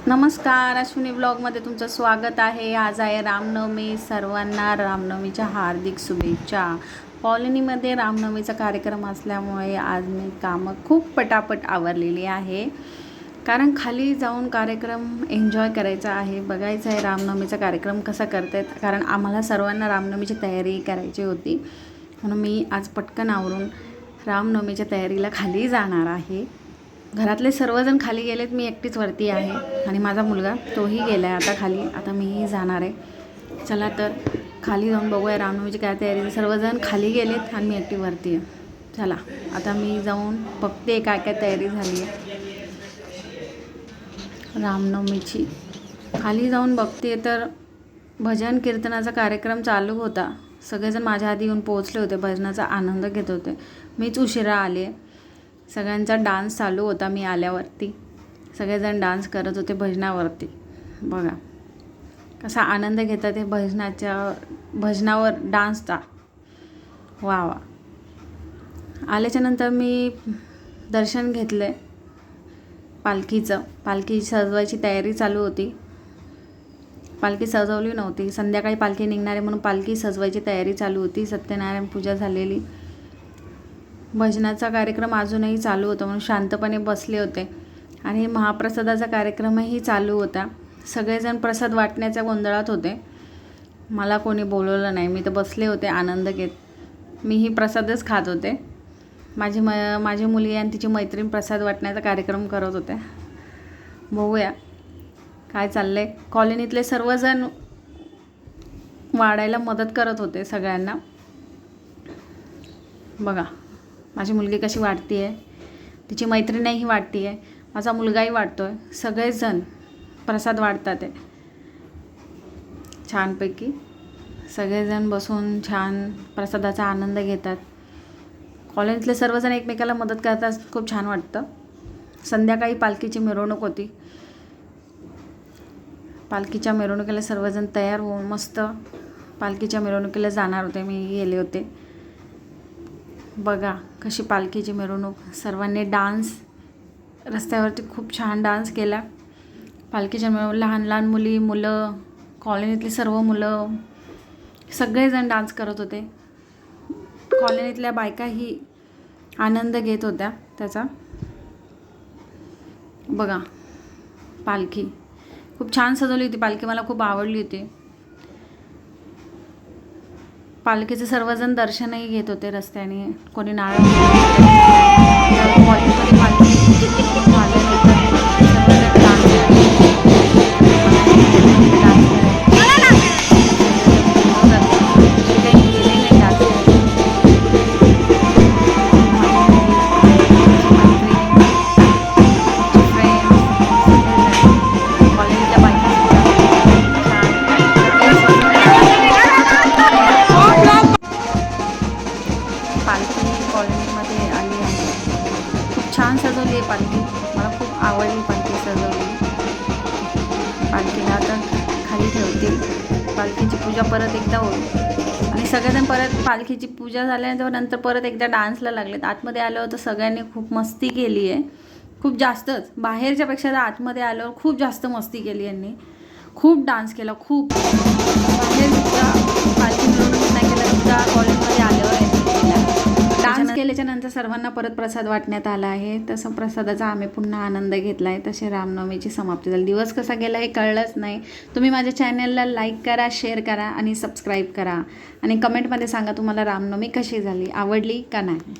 नमस्कार, अश्विनी ब्लॉगमध्ये तुमचं स्वागत आहे। आज आहे रामनवमी। सर्वांना रामनवमीच्या हार्दिक शुभेच्छा। कॉलनीमध्ये रामनवमीचा कार्यक्रम असल्यामुळे आज मी कामं खूप पटापट आवरलेली आहे, कारण खाली जाऊन कार्यक्रम एन्जॉय करायचा आहे, बघायचा आहे रामनवमीचा कार्यक्रम कसा करतात। कारण आम्हाला सर्वांना रामनवमीची तयारी करायची होती, म्हणून मी आज पटकन आवरून रामनवमीच्या तयारीला खाली जाणार आहे। घरातले सर्वजण खाली गेलेत, मी एकटीच वरती आहे आणि माझा मुलगा तोही गेला आहे आता खाली। आता मीही जाणार आहे। चला तर खाली जाऊन बघूया रामनवमीची काय तयारी। सर्वजण खाली गेलेत आणि मी एकटी वरती आहे। चला आता मी जाऊन बघते काय काय तयारी झाली आहे रामनवमीची। खाली जाऊन बघते तर भजन कीर्तनाचा कार्यक्रम चालू होता। सगळेजण माझ्या आधी येऊन पोहोचले होते, भजनाचा आनंद घेत होते। मीच उशिरा आले। सगळ्यांचा डान्स चालू होता। मी आल्यावरती सगळेजण डान्स करत होते भजनावरती। बघा कसा आनंद घेतात ते भजनावर डान्सचा। वा वा। आल्याच्यानंतर मी दर्शन घेतले पालखीचं। पालखी सजवायची तयारी चालू होती। पालखी सजवली नव्हती, संध्याकाळी पालखी निघणार आहे म्हणून पालखी सजवायची तयारी चालू होती। सत्यनारायण पूजा झालेली, भजनाचा कार्यक्रम अजूनही चालू होता म्हणून शांतपणे बसले होते। आणि महाप्रसादाचा कार्यक्रमही चालू होता। सगळेजण प्रसाद वाटण्याच्या गोंधळात होते। मला कोणी बोलवलं नाही, मी तर बसले होते आनंद घेत। मीही प्रसादच खात होते। माझी मुलगी आणि तिची मैत्रीण प्रसाद वाटण्याचा कार्यक्रम करत होते। बघूया काय चाललंय। कॉलनीतले सर्वजण वाढायला मदत करत होते सगळ्यांना। बघा माझी मुलगी कशी वाटते आहे, तिची मैत्रीणही वाटते आहे, माझा मुलगाही वाटतो आहे। सगळेजण प्रसाद वाटतात आहे छानपैकी। सगळेजण बसून छान प्रसादाचा आनंद घेतात। कॉलनीतले सर्वजण एकमेकाला मदत करतात, खूप छान वाटतं। संध्याकाळी पालखीची मिरवणूक होती। पालखीच्या मिरवणुकीला सर्वजण तयार होऊन मस्त पालखीच्या मिरवणुकीला जाणार होते, मी गेले होते। बघा कशी पालखीची मिरवणूक। सर्वांनी डान्स रस्त्यावरती खूप छान डान्स केला। पालखीच्या लहान लहान मुलं, कॉलनीतली सर्व मुलं सगळेजण डान्स करत होते। कॉलनीतल्या बायकाही आनंद घेत होत्या त्याचा। बघा पालखी खूप छान सजवली होती। पालखी मला खूप आवडली होती। पालखीचे सर्वजण दर्शनही घेत होते रस्त्याने, कोणी नारळ कॉलेजमध्ये कॉलनीमध्ये आली आहे। खूप छान सजवली आहे पालखी, मला खूप आवडली पालखी सजवली। पालखीला आता खाली ठेवतील, पालखीची पूजा परत एकदा होईल आणि सगळेजण परत पालखीची पूजा झाल्यानंतर परत एकदा डान्सला लागलेत। आतमध्ये आल्यावर तर सगळ्यांनी खूप मस्ती केली आहे, खूप जास्तच। बाहेरच्यापेक्षा तर आतमध्ये आल्यावर खूप जास्त मस्ती केली यांनी, खूप डान्स केला। खूप बाहेर पालखी मिरवणूक नाही केला, सुद्धा कॉलेजमध्ये आल्यावर डान्स केल्याच्या नंतर सर्वांना परत प्रसाद वाटण्यात आला आहे। तसं प्रसादाचा आम्ही पुन्हा आनंद घेतला आहे। तसे रामनवमीची समाप्ती झाली। दिवस कसा गेला हे कळलंच नाही। तुम्ही माझ्या चॅनलला लाईक करा, शेअर करा आणि सबस्क्राईब करा आणि कमेंटमध्ये सांगा तुम्हाला रामनवमी कशी झाली, आवडली का नाही।